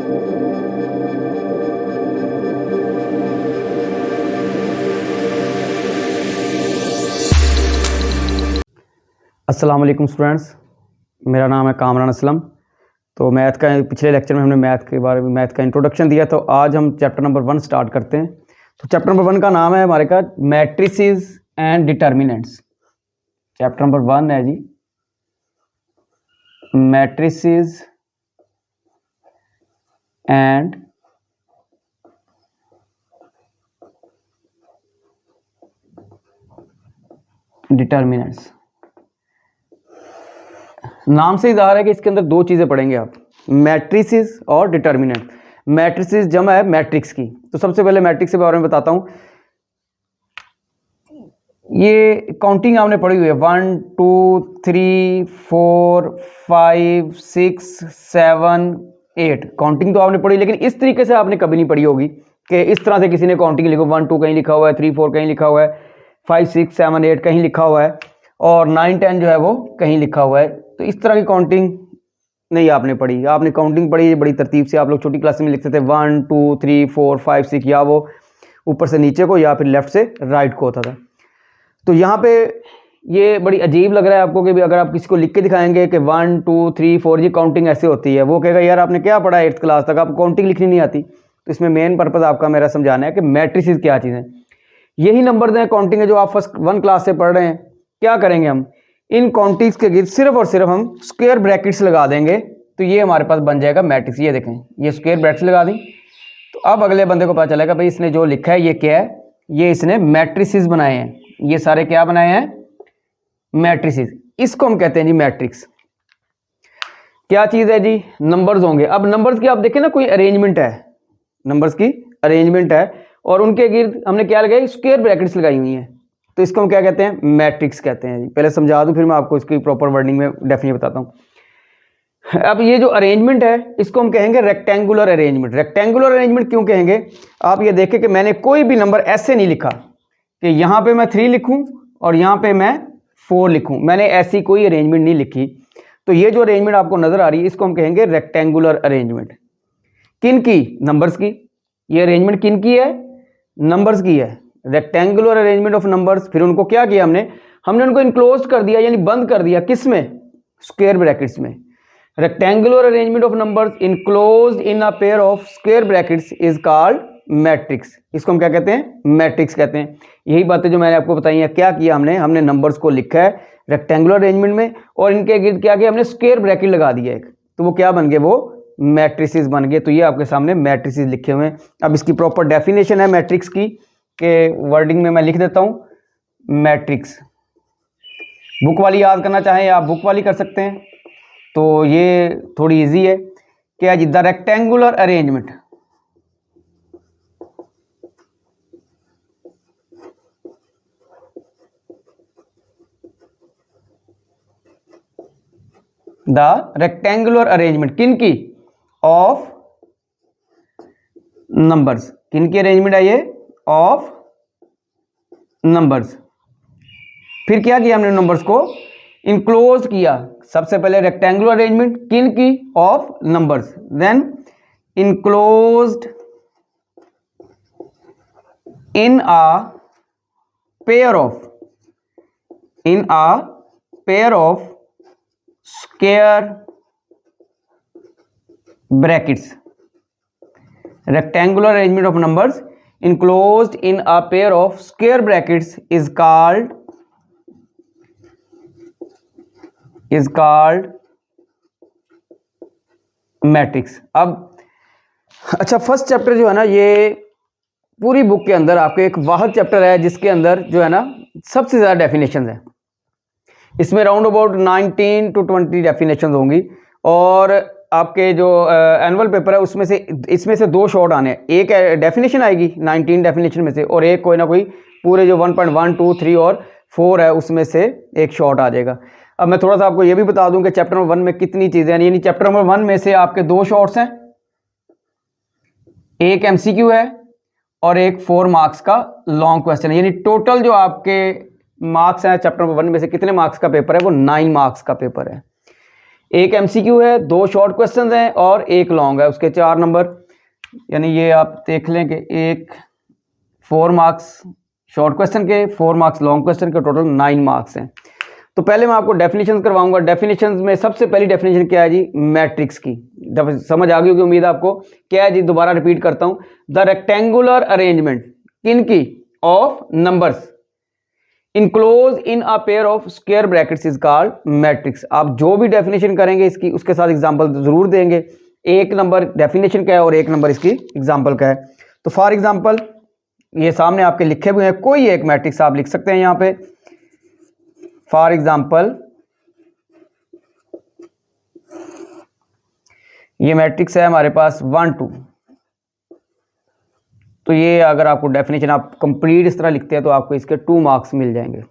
अस्सलाम वालेकुम स्टूडेंट्स, मेरा नाम है कामरान असलम। तो मैथ का पिछले लेक्चर में हमने मैथ के बारे में मैथ का इंट्रोडक्शन दिया, तो आज हम चैप्टर नंबर 1 स्टार्ट करते हैं। तो चैप्टर नंबर 1 का नाम है हमारे का matrices and determinants. Chapter number 1 है जी मैट्रिसेस एंड डिटर्मिनेंट्स। नाम से ही ज़ाहिर है कि इसके अंदर दो चीज़ें पढ़ेंगे आप, मैट्रिसेस और डिटर्मिनेंट। मैट्रिसेस जमा है मैट्रिक्स की। तो सबसे पहले मैट्रिक्स के बारे में बताता हूँ। ये काउंटिंग आपने पढ़ी हुई है 1 2 3 4 5 6 7 8। काउंटिंग तो आपने पढ़ी, लेकिन इस तरीके से आपने कभी नहीं पढ़ी होगी कि इस तरह से किसी ने काउंटिंग लिखो 1 2 कहीं लिखा हुआ है, 3 4 कहीं लिखा हुआ है, 5 6 7 8 कहीं लिखा हुआ है, और 9 10 जो है वो कहीं लिखा हुआ है। तो इस तरह की काउंटिंग नहीं आपने पढ़ी। आपने काउंटिंग पढ़ी बड़ी तरतीब से, आप लोग छोटी क्लास में लिखते थे 1 2 3 4 5 6, या वो ऊपर से नीचे को या फिर लेफ्ट से राइट को होता था। तो यहाँ पे ये बड़ी अजीब लग रहा है आपको कि भी अगर आप किसी को लिख के दिखाएंगे कि 1 2 3 4 ये काउंटिंग ऐसे होती है, वो कहेगा यार आपने क्या पढ़ा है 8th क्लास तक, आपको काउंटिंग लिखनी नहीं आती। तो इसमें मेन पर्पज़ आपका मेरा समझाना है कि मैट्रिसेस क्या चीज़ है। यही नंबर हैं काउंटिंग है जो आप फर्स्ट 1 क्लास से पढ़ रहे हैं। क्या करेंगे हम, इन काउंटिंग्स के गिर्द सिर्फ और सिर्फ हम स्क्वायर ब्रैकेट्स लगा देंगे, तो ये हमारे पास बन जाएगा मैट्रिक्स। ये देखें, ये स्क्वायर ब्रैकेट्स लगा दी, तो अब अगले बंदे को पता चलेगा भाई इसने जो लिखा है ये क्या है, ये इसने मैट्रिसेस बनाए हैं। ये सारे क्या बनाए हैं, मैट्रिसेस। इसको हम कहते हैं जी मैट्रिक्स। क्या चीज़ है जी, नंबर्स होंगे। अब नंबर्स की आप देखें ना, कोई अरेंजमेंट है, नंबर्स की अरेंजमेंट है, और उनके गिर्द हमने क्या लगाई, स्क्वायर ब्रैकेट्स लगाई हुई हैं। तो इसको हम क्या कहते हैं, मैट्रिक्स कहते हैं जी। पहले समझा दूं, फिर मैं आपको इसकी प्रॉपर वर्डिंग में डेफिनेट बताता हूं। अब ये जो अरेंजमेंट है इसको हम कहेंगे रेक्टेंगुलर अरेंजमेंट। रेक्टेंगुलर अरेंजमेंट क्यों कहेंगे, आप ये देखें कि मैंने कोई भी नंबर ऐसे नहीं लिखा कि यहाँ पे मैं 3 लिखूं और यहाँ पे मैं 4 लिखूं, मैंने ऐसी कोई अरेंजमेंट नहीं लिखी। तो ये जो अरेंजमेंट आपको नजर आ रही है इसको हम कहेंगे रेक्टेंगुलर अरेंजमेंट। किन की, नंबर्स की। ये अरेंजमेंट किन की है, नंबर्स की है। Rectangular arrangement of numbers. फिर उनको क्या किया हमने उनको इनक्लोज कर दिया, यानी बंद कर दिया, किस में, स्क्वायर ब्रैकेट्स में। Rectangular arrangement of numbers enclosed in a pair of square brackets is called matrix. इसको हम क्या कहते हैं, मैट्रिक्स कहते हैं। यही बातें जो मैंने आपको बताई हैं। क्या किया हमने नंबर्स को लिखा है रेक्टेंगुलर अरेंजमेंट में, और इनके गिर्द क्या किया हमने, स्क्वायर ब्रैकेट लगा दिया एक, तो वो क्या बन गए, वो मैट्रिसेस बन गए। तो ये आपके सामने मैट्रिसेस लिखे हुए हैं। अब इसकी प्रॉपर डेफिनेशन है मैट्रिक्स की, के वर्डिंग में मैं लिख देता हूं मैट्रिक्स। बुक वाली याद करना चाहें आप बुक वाली कर सकते हैं, तो ये थोड़ी इजी है। क्या जी, द रेक्टेंगुलर अरेंजमेंट किन की, ऑफ नंबर्स। किन की अरेंजमेंट है ये, ऑफ नंबर्स। फिर क्या किया हमने, नंबर्स को इनक्लोज किया। सबसे पहले रेक्टेंगुलर अरेंजमेंट किन की, of numbers, then enclosed in a pair of square brackets. Rectangular arrangement of numbers enclosed in a pair of square brackets is called matrix। अब अच्छा, फर्स्ट चैप्टर जो है ना, ये पूरी बुक के अंदर आपके एक वाहद चैप्टर है जिसके अंदर जो है ना सबसे ज़्यादा डेफिनेशन है। इसमें राउंड अबाउट 19 to 20 डेफिनेशन होंगी, और आपके जो एनुअल पेपर है उसमें से इसमें से 2 शॉर्ट आने हैं। एक डेफिनेशन आएगी 19 डेफिनेशन में से, और एक कोई ना कोई पूरे जो 1.1 2 3 और 4 है उसमें से एक शॉर्ट आ जाएगा। अब मैं थोड़ा सा आपको ये भी बता दूं कि चैप्टर नंबर 1 में कितनी चीज़ें हैं। यानी चैप्टर नंबर 1 में से आपके 2 शॉर्ट्स हैं, एक एमसीक्यू है और एक 4 मार्क्स का लॉन्ग क्वेश्चन है। यानी टोटल जो आपके मार्क्स हैं चैप्टर नंबर 1 में से कितने मार्क्स का पेपर है, वो 9 मार्क्स का पेपर है। एक एमसीक्यू है, 2 शॉर्ट क्वेश्चन हैं और एक लॉन्ग है, उसके 4 नंबर, यानी ये आप देख लें कि एक 4 मार्क्स शॉर्ट क्वेश्चन के, 4 मार्क्स लॉन्ग क्वेश्चन के, टोटल 9 मार्क्स हैं। तो पहले मैं आपको डेफिनेशन करवाऊंगा। डेफिनेशन में सबसे पहली डेफिनेशन क्या है जी? मैट्रिक्स की। समझ आ गई होगी उम्मीद आपको। क्या है जी? दोबारा रिपीट करता हूं। द रेक्टेंगुलर अरेंजमेंट किनकी? Of numbers enclose in a pair of square brackets is called matrix. आप जो भी डेफिनेशन करेंगे इसकी, उसके साथ एग्जांपल जरूर देंगे। एक नंबर डेफिनेशन का है और एक नंबर इसकी एग्जांपल का है। तो फॉर एग्जांपल ये सामने आपके लिखे हुए हैं, कोई एक मैट्रिक्स आप लिख सकते हैं यहां पे। फॉर एग्जांपल ये मैट्रिक्स है हमारे पास 1 2। तो ये अगर आपको डेफिनेशन आप कंप्लीट इस तरह लिखते हैं तो आपको इसके 2 मार्क्स मिल जाएंगे।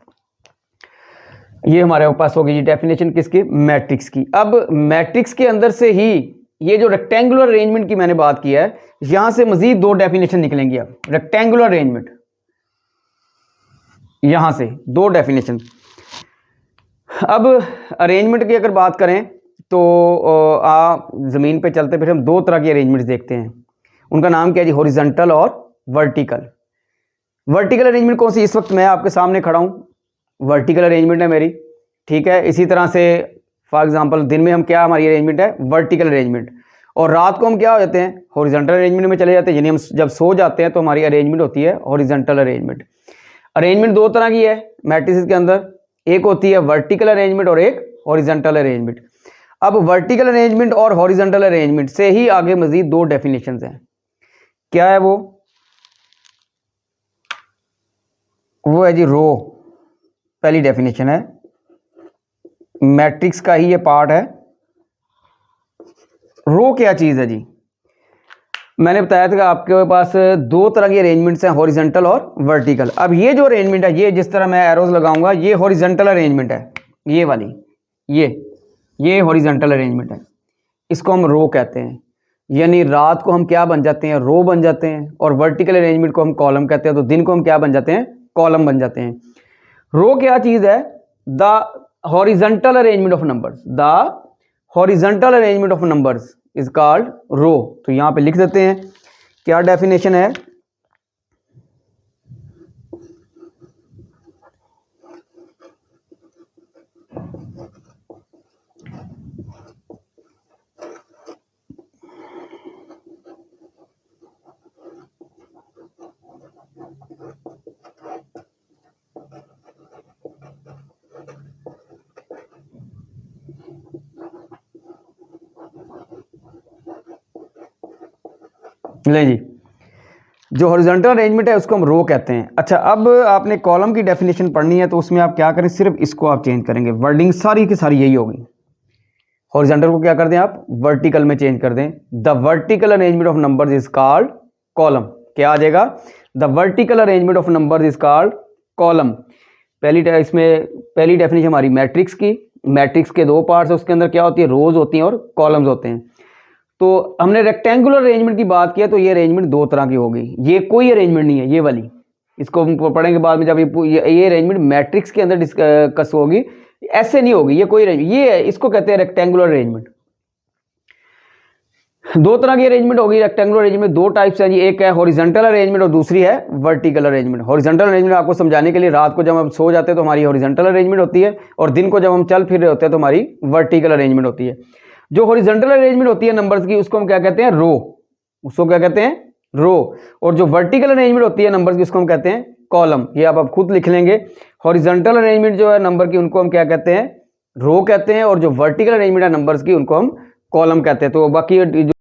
ये हमारे पास होगी जी डेफिनेशन किसकी? मैट्रिक्स की। अब मैट्रिक्स के अंदर से ही ये जो रेक्टेंगुलर अरेंजमेंट की मैंने बात की है, यहां से मजीद 2 डेफिनेशन निकलेंगी। अब रेक्टेंगुलर अरेंजमेंट, यहां से 2 डेफिनेशन। अब अरेंजमेंट की अगर बात करें तो आप ज़मीन पे चलते फिर हम 2 तरह की अरेंजमेंट्स देखते हैं। उनका नाम क्या है जी? हॉरिजॉन्टल और वर्टिकल। वर्टिकल अरेंजमेंट कौन सी? इस वक्त मैं आपके सामने खड़ा हूं, वर्टिकल अरेंजमेंट है मेरी, ठीक है। इसी तरह से फॉर एग्जांपल दिन में हम क्या, हमारी अरेंजमेंट है वर्टिकल अरेंजमेंट, और रात को हम क्या हो जाते हैं? हॉरिजॉन्टल अरेंजमेंट में चले जाते हैं। यानी हम जब सो जाते हैं तो हमारी अरेंजमेंट होती है हॉरिजॉन्टल अरेंजमेंट। अरेंजमेंट 2 तरह की है मैट्रिसेस के अंदर, एक होती है वर्टिकल अरेंजमेंट और एक हॉरिजॉन्टल अरेंजमेंट। अब वर्टिकल अरेंजमेंट और हॉरिजॉन्टल अरेंजमेंट से ही आगे मजीद 2 डेफिनेशंस हैं। क्या है वो है जी रो। पहली डेफिनेशन है, मैट्रिक्स का ही ये पार्ट है। रो क्या चीज है जी? मैंने बताया था कि आपके पास 2 तरह की अरेंजमेंट्स हैं, हॉरिजॉन्टल और वर्टिकल। अब ये जो अरेंजमेंट है, ये जिस तरह मैं एरोज लगाऊंगा, ये हॉरिजॉन्टल अरेंजमेंट है, ये वाली, ये हॉरिजॉन्टल अरेंजमेंट है। इसको हम रो कहते हैं। यानी रात को हम क्या बन जाते हैं? रो बन जाते हैं। और वर्टिकल अरेंजमेंट को हम कॉलम कहते हैं। तो दिन को हम क्या बन जाते हैं? कॉलम बन जाते हैं। रो क्या चीज है? The horizontal arrangement of numbers, the horizontal arrangement of numbers is called row. तो यहां पे लिख देते हैं क्या डेफिनेशन है। ले जी, जो हॉरिजॉन्टल अरेंजमेंट है उसको हम रो कहते हैं। अच्छा, अब आपने कॉलम की डेफिनेशन पढ़नी है तो उसमें आप क्या करें? सिर्फ इसको आप चेंज करेंगे, वर्डिंग सारी की सारी यही होगी। हॉरिजॉन्टल को क्या कर दें आप? वर्टिकल में चेंज कर दें। The vertical arrangement of numbers is called column. क्या आ जाएगा? The vertical arrangement of numbers is called column. इसमें पहली डेफिनेशन हमारी मैट्रिक्स की। मैट्रिक्स के 2 पार्ट्स है, उसके अंदर क्या होती है? रोज होती हैं और कॉलम्स होते हैं। तो हमने रेक्टेंगुलर अरेंजमेंट की बात किया, तो ये अरेंजमेंट 2 तरह की होगी। ये कोई अरेंजमेंट नहीं है, ये वाली, इसको हम पढ़ेंगे बाद में जब ये अरेंजमेंट मैट्रिक्स के अंदर डिस्कस होगी। ऐसे नहीं होगी ये कोई अरेंजमेंट, ये है, इसको कहते हैं रेक्टेंगुलर अरेंजमेंट। 2 तरह की अरेंजमेंट होगी रेक्टेंगुलर अरेंजमेंट। 2 टाइप्स है जी, एक है हॉरिजॉन्टल अरेंजमेंट और दूसरी है वर्टिकल अरेंजमेंट। हॉरिजॉन्टल अरेंजमेंट आपको समझाने के लिए, रात को जब हम सो जाते हैं तो हमारी हॉरिजॉन्टल अरेंजमेंट होती है, और दिन को जब हम चल फिर रहे होते हैं तो हमारी वर्टिकल अरेंजमेंट होती है। जो हॉरिजॉन्टल अरेंजमेंट होती है नंबर्स की, उसको हम क्या कहते हैं? रो। उसको क्या कहते हैं? रो। और जो वर्टिकल अरेंजमेंट होती है नंबर्स की, उसको हम कहते हैं कॉलम। ये आप खुद लिख लेंगे। हॉरिजॉन्टल अरेंजमेंट जो है नंबर की, उनको हम क्या कहते हैं? रो कहते हैं। और जो वर्टिकल अरेंजमेंट है नंबर्स की, उनको हम कॉलम कहते हैं। तो बाकी